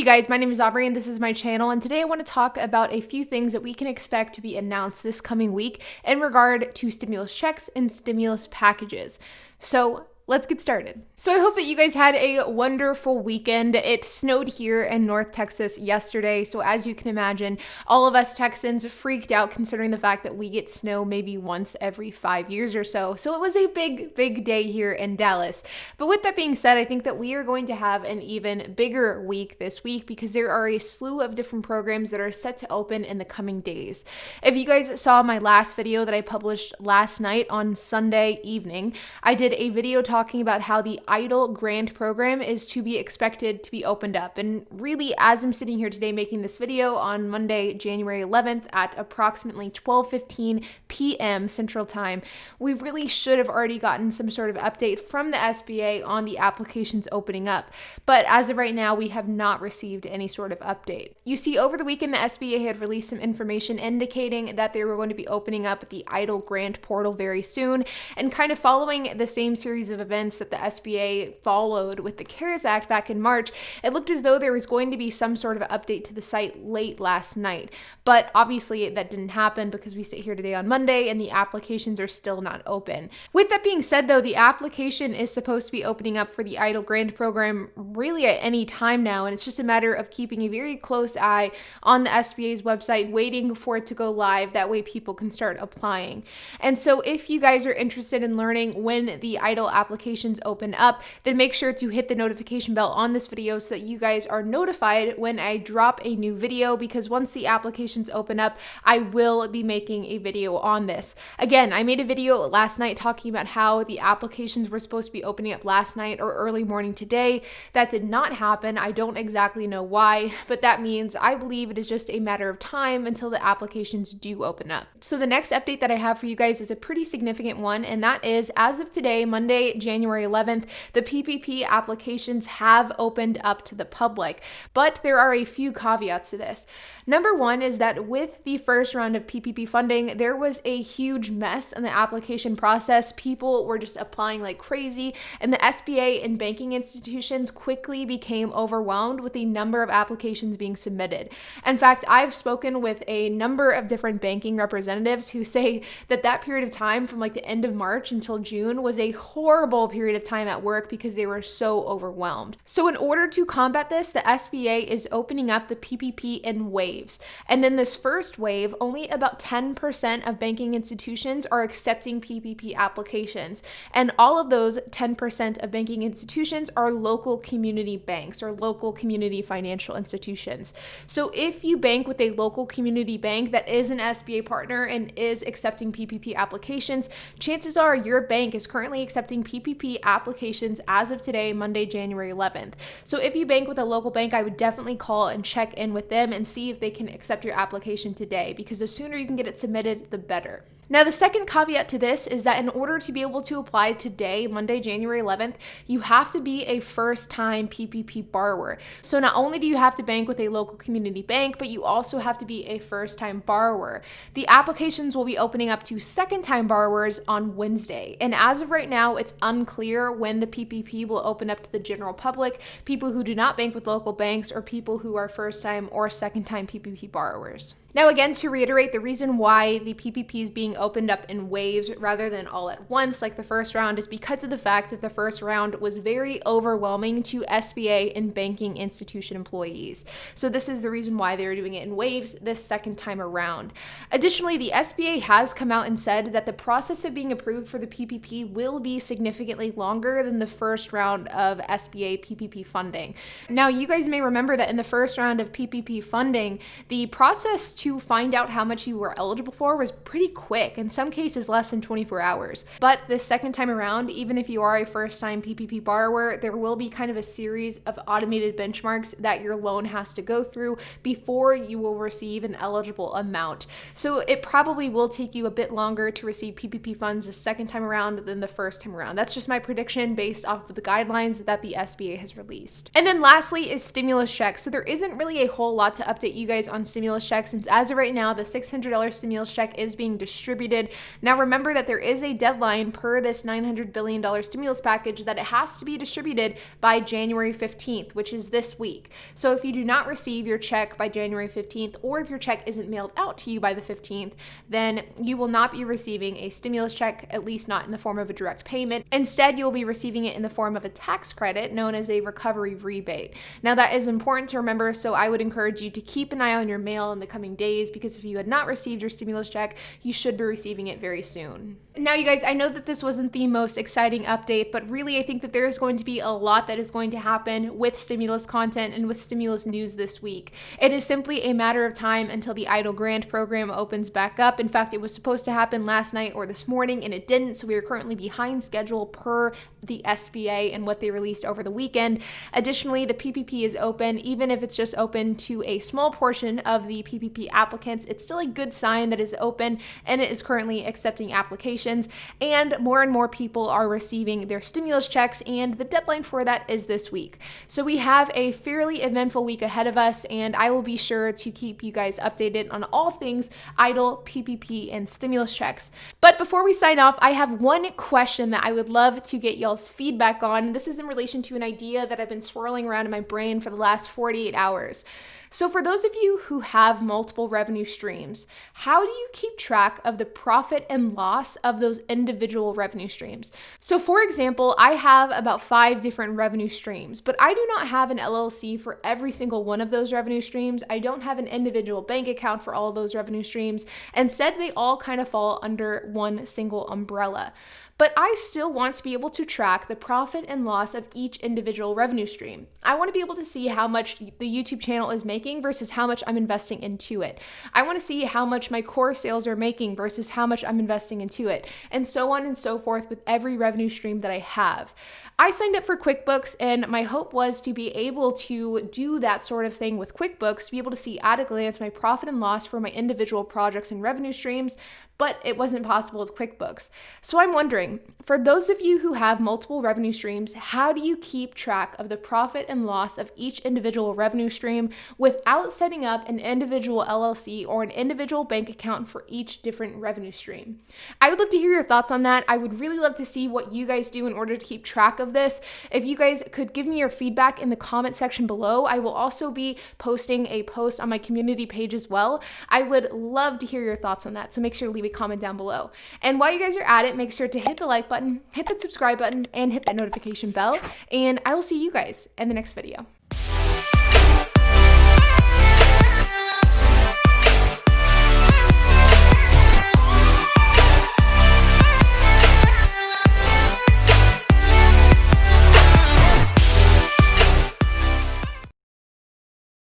you guys? My name is Aubrey and this is my channel, and today I want to talk about a few things that we can expect to be announced this coming week in regard to stimulus checks and stimulus packages. So let's get started. So I hope that you guys had a wonderful weekend. It snowed here in North Texas yesterday, so as you can imagine, all of us Texans freaked out considering the fact that we get snow maybe once every 5 years or so. So it was a big day here in Dallas. But with that being said, I think that we are going to have an even bigger week this week because there are a slew of different programs that are set to open in the coming days. If you guys saw my last video that I published last night on Sunday evening, I did a video talking about how the EIDL grant program is to be expected to be opened up. And really, as I'm sitting here today making this video on Monday, January 11th at approximately 12:15 p.m. Central Time, we really should have already gotten some sort of update from the SBA on the applications opening up. But as of right now, we have not received any sort of update. You see, over the weekend, the SBA had released some information indicating that they were going to be opening up the EIDL grant portal very soon, and kind of following the same series of events that the SBA followed with the CARES Act back in March, it looked as though there was going to be some sort of update to the site late last night. But obviously that didn't happen because we sit here today on Monday and the applications are still not open. With that being said though, the application is supposed to be opening up for the EIDL grant program really at any time now, and it's just a matter of keeping a very close eye on the SBA's website, waiting for it to go live. That way people can start applying. And so if you guys are interested in learning when the EIDL applications open up, then make sure to hit the notification bell on this video so that you guys are notified when I drop a new video, because once the applications open up, I will be making a video on this. Again, I made a video last night talking about how the applications were supposed to be opening up last night or early morning today. That did not happen. I don't exactly know why, but that means I believe it is just a matter of time until the applications do open up. So the next update that I have for you guys is a pretty significant one, and that is, as of today, Monday, January 11th, the PPP applications have opened up to the public, but there are a few caveats to this. Number one is that with the first round of PPP funding, there was a huge mess in the application process. People were just applying like crazy, and the SBA and banking institutions quickly became overwhelmed with the number of applications being submitted. In fact, I've spoken with a number of different banking representatives who say that that period of time from like the end of March until June was a horrible period of time at work because they were so overwhelmed. So in order to combat this, the SBA is opening up the PPP in waves. And in this first wave, only about 10% of banking institutions are accepting PPP applications. And all of those 10% of banking institutions are local community banks or local community financial institutions. So if you bank with a local community bank that is an SBA partner and is accepting PPP applications, chances are your bank is currently accepting PPP applications as of today, Monday, January 11th. So if you bank with a local bank, I would definitely call and check in with them and see if they can accept your application today, because the sooner you can get it submitted, the better. Now, the second caveat to this is that in order to be able to apply today, Monday, January 11th, you have to be a first-time PPP borrower. So not only do you have to bank with a local community bank, but you also have to be a first-time borrower. The applications will be opening up to second-time borrowers on Wednesday. And as of right now, it's unclear when the PPP will open up to the general public, people who do not bank with local banks, or people who are first-time or second-time PPP borrowers. Now, again, to reiterate, the reason why the PPP is being opened up in waves rather than all at once like the first round is because of the fact that the first round was very overwhelming to SBA and banking institution employees. So this is the reason why they're doing it in waves this second time around. Additionally, the SBA has come out and said that the process of being approved for the PPP will be significantly longer than the first round of SBA PPP funding. Now, you guys may remember that in the first round of PPP funding, the process to find out how much you were eligible for was pretty quick, in some cases less than 24 hours. But this second time around, even if you are a first-time PPP borrower, there will be kind of a series of automated benchmarks that your loan has to go through before you will receive an eligible amount. So it probably will take you a bit longer to receive PPP funds the second time around than the first time around. That's just my prediction based off of the guidelines that the SBA has released. And then lastly is stimulus checks. So there isn't really a whole lot to update you guys on stimulus checks, since as of right now, the $600 stimulus check is being distributed distributed. Now remember that there is a deadline per this $900 billion stimulus package that it has to be distributed by January 15th, which is this week. So if you do not receive your check by January 15th, or if your check isn't mailed out to you by the 15th, then you will not be receiving a stimulus check, at least not in the form of a direct payment. Instead, you'll be receiving it in the form of a tax credit known as a recovery rebate. Now that is important to remember, so I would encourage you to keep an eye on your mail in the coming days, because if you had not received your stimulus check, you should be receiving it very soon. Now, you guys, I know that this wasn't the most exciting update, but really I think that there is going to be a lot that is going to happen with stimulus content and with stimulus news this week. It is simply a matter of time until the EIDL grant program opens back up. In fact, it was supposed to happen last night or this morning, and it didn't, so we are currently behind schedule per the SBA and what they released over the weekend. Additionally, the PPP is open. Even if it's just open to a small portion of the PPP applicants, it's still a good sign that it's open and it is currently accepting applications, and more people are receiving their stimulus checks, and the deadline for that is this week. So we have a fairly eventful week ahead of us, and I will be sure to keep you guys updated on all things EIDL, PPP, and stimulus checks. But before we sign off, I have one question that I would love to get y'all's feedback on. This is in relation to an idea that I've been swirling around in my brain for the last 48 hours. So for those of you who have multiple revenue streams, how do you keep track of the profit and loss of those individual revenue streams? So for example, I have about 5 different revenue streams, but I do not have an LLC for every single one of those revenue streams. I don't have an individual bank account for all of those revenue streams. Instead, they all kind of fall under one single umbrella. But I still want to be able to track the profit and loss of each individual revenue stream. I want to be able to see how much the YouTube channel is making versus how much I'm investing into it. I want to see how much my core sales are making versus how much I'm investing into it, and so on and so forth with every revenue stream that I have. I signed up for QuickBooks, and my hope was to be able to do that sort of thing with QuickBooks, to be able to see at a glance my profit and loss for my individual projects and revenue streams, but it wasn't possible with QuickBooks. So I'm wondering, for those of you who have multiple revenue streams, how do you keep track of the profit and loss of each individual revenue stream without setting up an individual LLC or an individual bank account for each different revenue stream? I would love to hear your thoughts on that. I would really love to see what you guys do in order to keep track of this. If you guys could give me your feedback in the comment section below, I will also be posting a post on my community page as well. I would love to hear your thoughts on that, so make sure to leave a comment down below. And while you guys are at it, make sure to hit the like button, hit the subscribe button, and hit that notification bell, and I will see you guys in the next video.